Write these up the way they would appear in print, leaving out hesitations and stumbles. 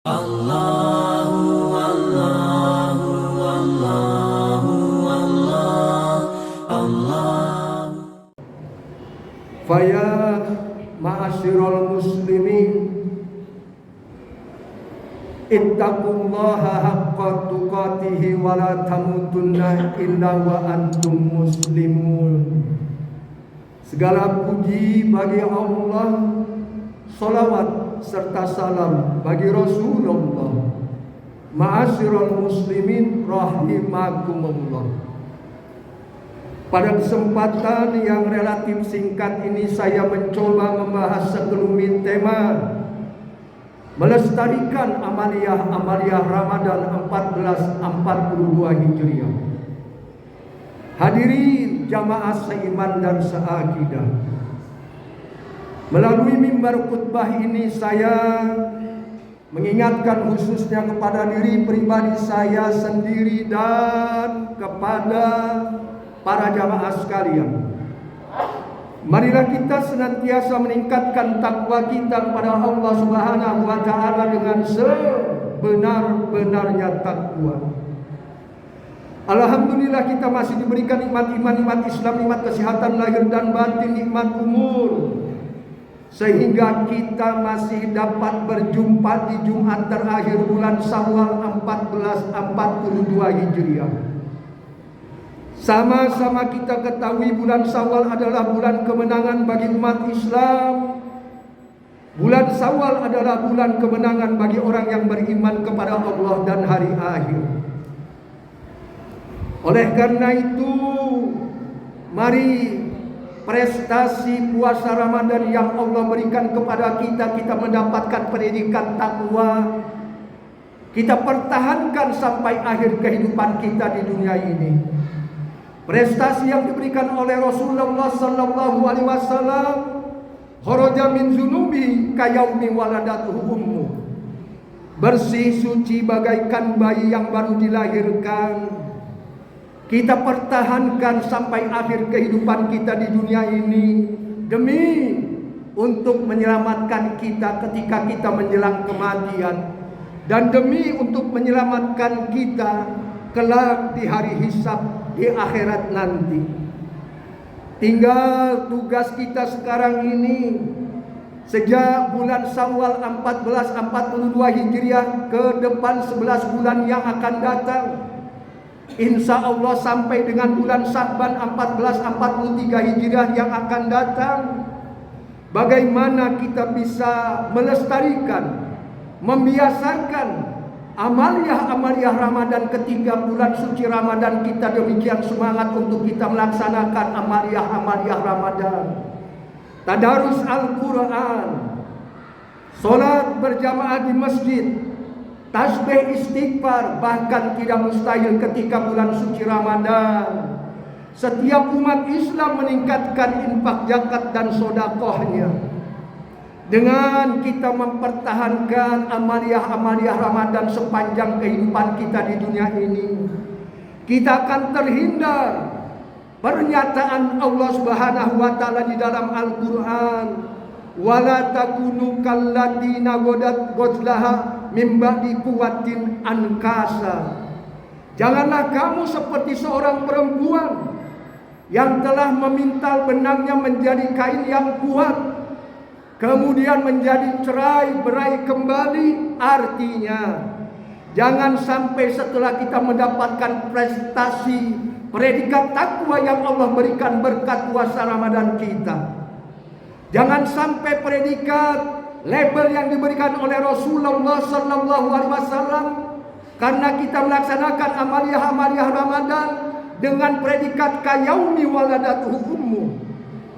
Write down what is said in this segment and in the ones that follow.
Allahu Allahu Allahu Allah Allah. Faya ma'asyiral muslimin, ittaqullaha haqqa tuqatih wa la tamutunna illa wa antum muslimun. Segala puji bagi Allah, salawat serta salam bagi Rasulullah. Ma'asyiral muslimin rahimakumullah. Pada kesempatan yang relatif singkat ini saya mencoba membahas sekelumit tema melestarikan amaliyah Ramadan 1442 Hijriah. Hadirin jamaah seiman dan seakidah, melalui mimbar khutbah ini saya mengingatkan khususnya kepada diri pribadi saya sendiri dan kepada para jamaah sekalian. Marilah kita senantiasa meningkatkan takwa kita kepada Allah Subhanahu wa taala dengan sebenar-benarnya takwa. Alhamdulillah kita masih diberikan nikmat iman, nikmat Islam, nikmat kesehatan lahir dan batin, nikmat umur, sehingga kita masih dapat berjumpa di Jumat terakhir bulan Syawal 1442 Hijriah. Sama-sama kita ketahui bulan Syawal adalah bulan kemenangan bagi umat Islam. Bulan Syawal adalah bulan kemenangan bagi orang yang beriman kepada Allah dan hari akhir. Oleh karena itu, mari prestasi puasa Ramadan yang Allah berikan kepada kita, kita mendapatkan predikat takwa, kita pertahankan sampai akhir kehidupan kita di dunia ini. Prestasi yang diberikan oleh Rasulullah sallallahu alaihi wasallam, kharaja min zunubi kayaumi waladatuhu ummu. Bersih suci bagaikan bayi yang baru dilahirkan. Kita pertahankan sampai akhir kehidupan kita di dunia ini demi untuk menyelamatkan kita ketika kita menjelang kematian, dan demi untuk menyelamatkan kita kelak di hari hisab di akhirat nanti. Tinggal tugas kita sekarang ini, sejak bulan Syawal 1442 Hijriah ke depan 11 bulan yang akan datang, insya Allah sampai dengan bulan Sya'ban 1443 Hijriah yang akan datang, bagaimana kita bisa melestarikan, membiasakan amaliyah Ramadan ketika bulan suci Ramadan kita demikian semangat untuk kita melaksanakan amaliyah Ramadan. Tadarus Al-Quran, solat berjamaah di masjid, tasbih istighfar, bahkan tidak mustahil ketika bulan suci Ramadan setiap umat Islam meningkatkan infak zakat dan sedekahnya. Dengan kita mempertahankan amaliyah Ramadan sepanjang kehidupan kita di dunia ini, kita akan terhindar pernyataan Allah Subhanahu wa taala di dalam Al-Qur'an, wala takunu kallatina ghadlaha min ba'di quwwatin ankasa. Janganlah kamu seperti seorang perempuan yang telah memintal benangnya menjadi kain yang kuat, kemudian menjadi cerai berai kembali. Artinya, jangan sampai setelah kita mendapatkan prestasi predikat takwa yang Allah berikan berkat puasa Ramadan kita, jangan sampai predikat label yang diberikan oleh Rasulullah sallallahu alaihi wasallam karena kita melaksanakan amaliyah Ramadan dengan predikat kayaumi waladatuhu ummu,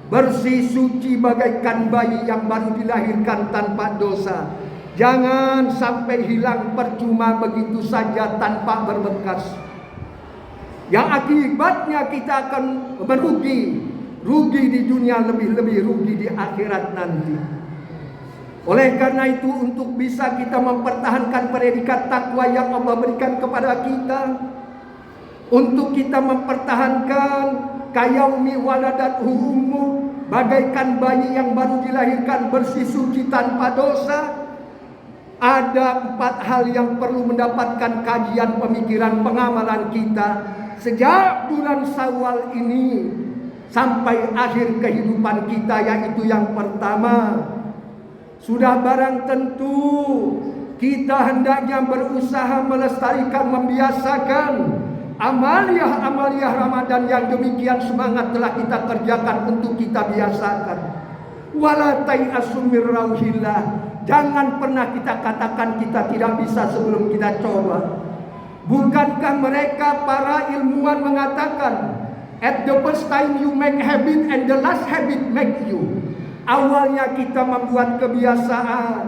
bersih suci bagaikan bayi yang baru dilahirkan tanpa dosa. Jangan sampai hilang percuma begitu saja tanpa berbekas, yang akibatnya kita akan rugi di dunia, lebih-lebih rugi di akhirat nanti. Oleh karena itu, untuk bisa kita mempertahankan predikat takwa yang Allah berikan kepada kita, untuk kita mempertahankan kayaumi waladatuhu ummu, bagaikan bayi yang baru dilahirkan bersih suci tanpa dosa, Ada 4 hal yang perlu mendapatkan kajian pemikiran pengamalan kita sejak bulan Syawal ini sampai akhir kehidupan kita, yaitu yang pertama, sudah barang tentu kita hendaknya berusaha melestarikan, membiasakan amaliah-amaliah Ramadan yang demikian semangat telah kita kerjakan untuk kita biasakan. Wala tai'asu mir rauhillah. Jangan pernah kita katakan kita tidak bisa sebelum kita coba. Bukankah mereka para ilmuwan mengatakan, at the first time you make habit and the last habit make you. Awalnya kita membuat kebiasaan,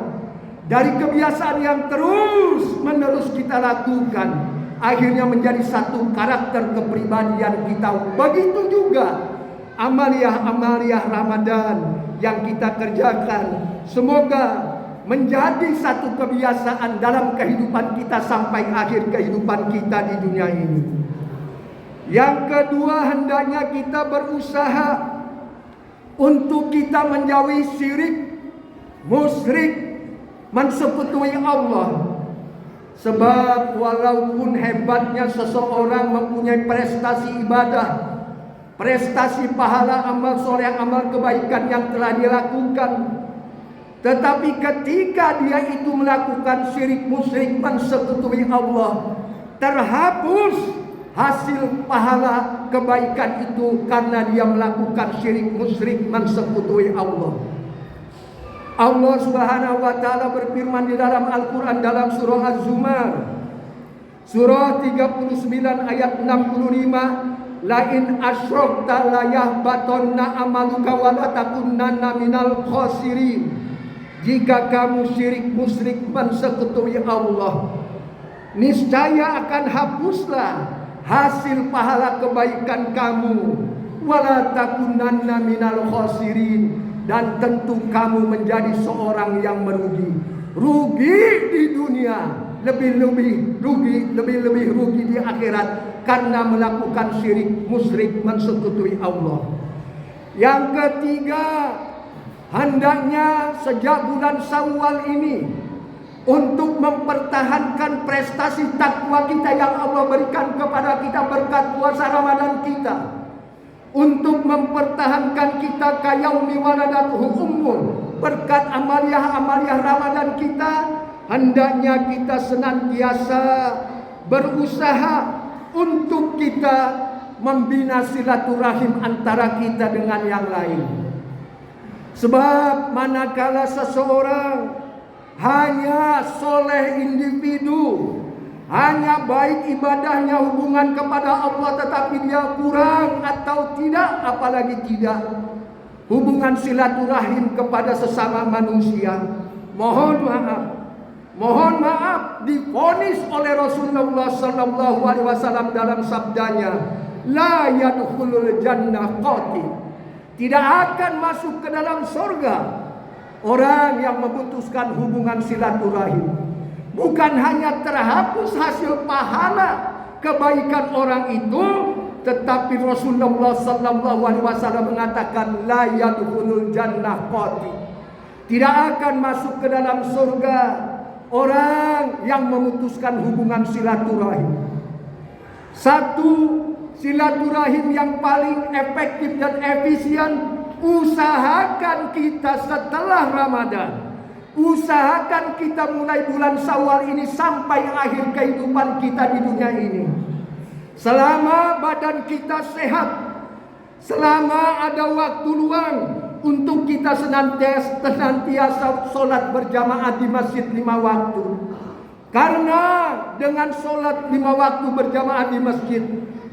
dari kebiasaan yang terus menerus kita lakukan, akhirnya menjadi satu karakter kepribadian kita. Begitu juga amaliah-amaliah Ramadan yang kita kerjakan, semoga menjadi satu kebiasaan dalam kehidupan kita sampai akhir kehidupan kita di dunia ini. Yang kedua, hendaknya kita berusaha untuk kita menjauhi syirik, musyrik, mensekutuai Allah. Sebab walaupun hebatnya seseorang mempunyai prestasi ibadah, prestasi pahala amal soleh, amal kebaikan yang telah dilakukan, tetapi ketika dia itu melakukan syirik, musyrik, mensekutuai Allah, terhapus hasil pahala kebaikan itu karena dia melakukan syirik, musyrik, mensekutuai Allah. Allah Subhanahu wa taala berfirman di dalam Al-Qur'an dalam surah Az-Zumar, surah 39 ayat 65, la in asyrakta la yahbatanna amaluka wa la takunanna minal khasirin. Jika kamu syirik, musyrik, mensekutuai Allah, niscaya akan hapuslah hasil pahala kebaikan kamu. Wala takunanna minal khasirin, dan tentu kamu menjadi seorang yang merugi. Rugi di dunia, lebih-lebih rugi di akhirat karena melakukan syirik, musyrik, mensekutuai Allah. Yang ketiga, hendaknya sejak bulan Syawal ini untuk mempertahankan prestasi takwa kita yang Allah berikan kepada kita berkat puasa Ramadan kita, untuk mempertahankan kita kayaumi waladatuhu ummun, berkat amaliah-amaliah Ramadan kita, hendaknya kita senantiasa berusaha untuk kita membina silaturahim antara kita dengan yang lain. Sebab manakala seseorang hanya soleh individu, hanya baik ibadahnya, hubungan kepada Allah, tetapi dia kurang atau tidak, apalagi tidak hubungan silaturahim kepada sesama manusia, mohon maaf divonis oleh Rasulullah sallallahu alaihi wasallam dalam sabdanya, la yadkhulul jannah qatil. Tidak akan masuk ke dalam surga orang yang memutuskan hubungan silaturahim. Bukan hanya terhapus hasil pahala kebaikan orang itu, tetapi Rasulullah sallallahu alaihi wasallam mengatakan la yadkhulul jannah qatil. Tidak akan masuk ke dalam surga orang yang memutuskan hubungan silaturahim. Satu, silaturahim yang paling efektif dan efisien, usahakan kita setelah Ramadan. Usahakan kita mulai bulan Syawal ini sampai akhir kehidupan kita di dunia ini. Selama badan kita sehat, selama ada waktu luang untuk kita senantiasa sholat berjamaah di masjid 5 waktu. Karena dengan sholat 5 waktu berjamaah di masjid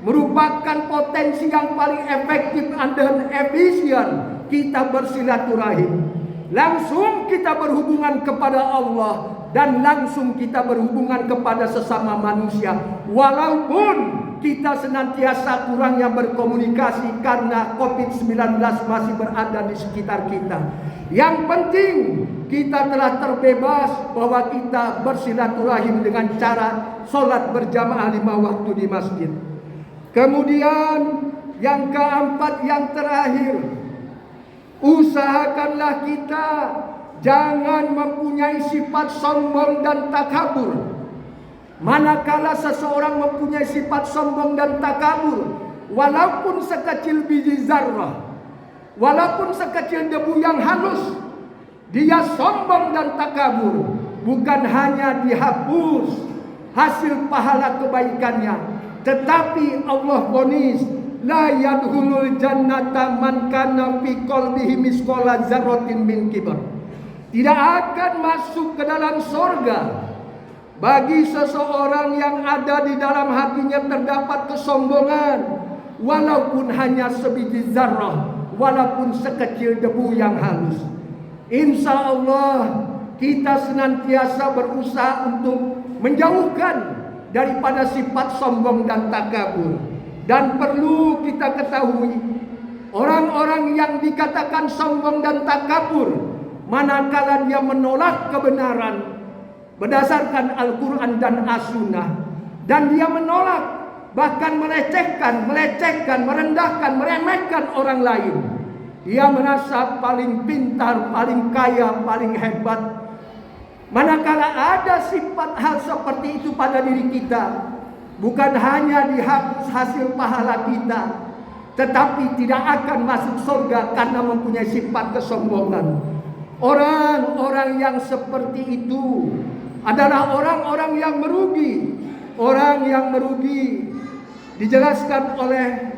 merupakan potensi yang paling efektif dan efisien kita bersilaturahim. Langsung kita berhubungan kepada Allah dan langsung kita berhubungan kepada sesama manusia. Walaupun kita senantiasa kurangnya berkomunikasi karena COVID-19 masih berada di sekitar kita. Yang penting kita telah terbebas bahwa kita bersilaturahim dengan cara sholat berjamaah 5 waktu di masjid. Kemudian yang keempat, yang terakhir, usahakanlah kita jangan mempunyai sifat sombong dan takabur. Manakala seseorang mempunyai sifat sombong dan takabur, walaupun sekecil biji zarrah, walaupun sekecil debu yang halus, dia sombong dan takabur, bukan hanya dihapus hasil pahala kebaikannya, tetapi Allah vonis la yadkhulul jannata man kana fi qalbihi misqala dzarratin min kibar. Tidak akan masuk ke dalam sorga bagi seseorang yang ada di dalam hatinya terdapat kesombongan, walaupun hanya sebiji zarrah, walaupun sekecil debu yang halus. Insya Allah kita senantiasa berusaha untuk menjauhkan daripada sifat sombong dan takabur. Dan perlu kita ketahui, orang-orang yang dikatakan sombong dan takabur, manakala dia menolak kebenaran berdasarkan Al-Quran dan As-Sunnah, dan dia menolak, bahkan melecehkan, merendahkan, meremehkan orang lain, dia merasa paling pintar, paling kaya, paling hebat. Manakala ada sifat hal seperti itu pada diri kita, bukan hanya dihapus hasil pahala kita, tetapi tidak akan masuk surga karena mempunyai sifat kesombongan. Orang-orang yang seperti itu adalah orang-orang yang merugi. Orang yang merugi dijelaskan oleh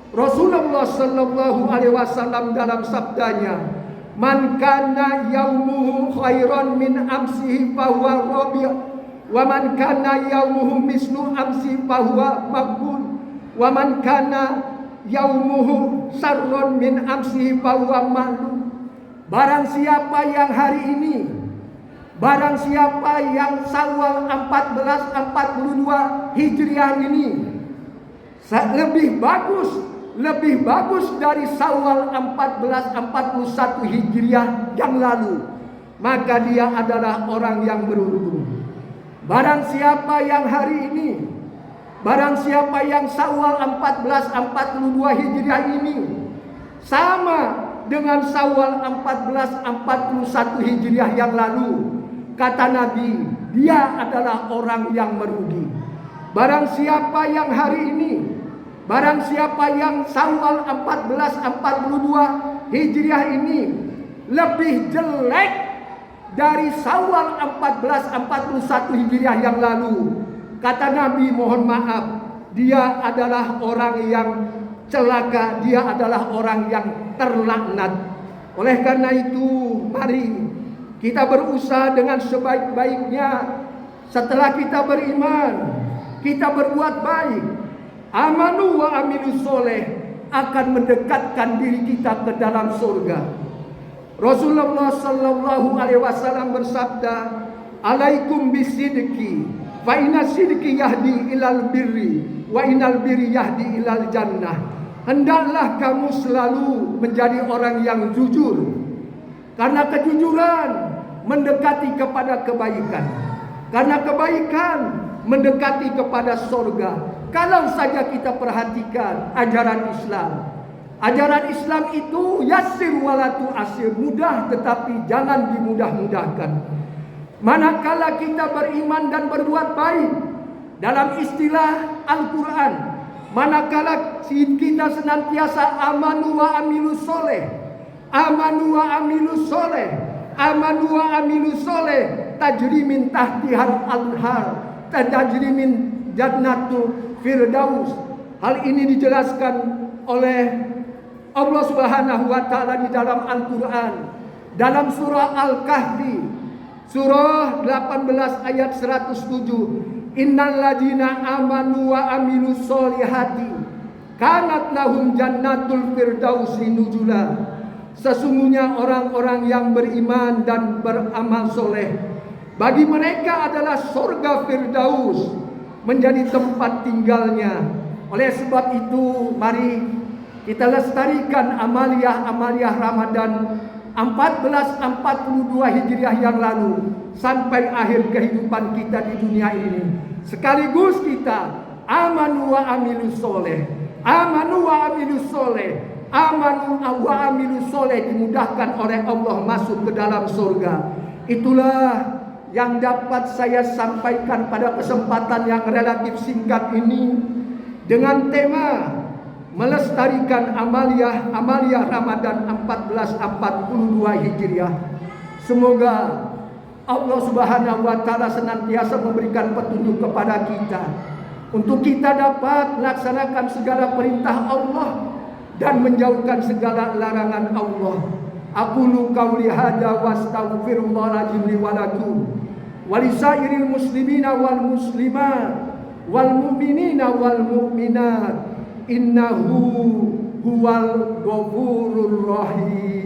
Rasulullah sallallahu alaihi wasallam dalam sabdanya, "Man kana yaumuhu khairan min amsihi fahuwa rabi', wa man kana yaumuhu mislu amsi fahuwa maqbul, wa man kana yaumuhu sarron min amsihi fahuwa mahlum." Barang siapa yang hari ini, barang siapa yang Syawal 1442 Hijriah ini lebih bagus dari Syawal 1441 Hijriah yang lalu, maka dia adalah orang yang beruntung. Barang siapa yang hari ini, barang siapa yang Syawal 1442 Hijriah ini sama dengan Syawal 1441 Hijriah yang lalu, kata Nabi, dia adalah orang yang merugi. Barang siapa yang hari ini, barang siapa yang Syawal 1442 Hijriah ini lebih jelek dari Syawal 1441 Hijriah yang lalu, kata Nabi, mohon maaf, dia adalah orang yang celaka, dia adalah orang yang terlaknat. Oleh karena itu, mari kita berusaha dengan sebaik-baiknya. Setelah kita beriman, kita berbuat baik, amanu wa amilus soleh, akan mendekatkan diri kita ke dalam surga. Rasulullah sallallahu alaihi wasallam bersabda, "Alaikum bisidqi, fa inna sidqi yahdi ilal birri, wa inal birri yahdi ilal jannah." Hendaklah kamu selalu menjadi orang yang jujur, karena kejujuran mendekati kepada kebaikan, karena kebaikan mendekati kepada surga. Kalau saja kita perhatikan ajaran Islam itu yasir walatu asir, mudah tetapi jangan dimudah-mudahkan. Manakala kita beriman dan berbuat baik dalam istilah Al-Quran, manakala kita senantiasa amanu wa amilus soleh, amanu wa amilus soleh, amanu wa amilus soleh, tajri min tahtihal anhar, tajri min jannatul firdaus. Hal ini dijelaskan oleh Allah Subhanahu wa taala di dalam Al-Quran, dalam surah Al-Kahfi, surah 18 ayat 107. Innal ladzina amanu wa amilus solihati kanat lahum jannatul firdausi nuzula. Sesungguhnya orang-orang yang beriman dan beramal soleh, bagi mereka adalah surga Firdaus menjadi tempat tinggalnya. Oleh sebab itu, mari kita lestarikan amaliyah Ramadan 1442 Hijriah yang lalu sampai akhir kehidupan kita di dunia ini. Sekaligus kita amanu wa amilus soleh, amanu wa amilus soleh, amanu wa amilu soleh dimudahkan oleh Allah masuk ke dalam surga. Itulah yang dapat saya sampaikan pada kesempatan yang relatif singkat ini dengan tema melestarikan Amaliyah Ramadan 1442 Hijriah. Semoga Allah Subhanahu wa taala senantiasa memberikan petunjuk kepada kita untuk kita dapat melaksanakan segala perintah Allah dan menjauhkan segala larangan Allah. Aqulu qauli hadza wa astaghfirullahaladzim li wa lakum wa lisairil muslimina wal muslimat wal mu'minina wal mu'minat innahu huwal ghafurur rahim.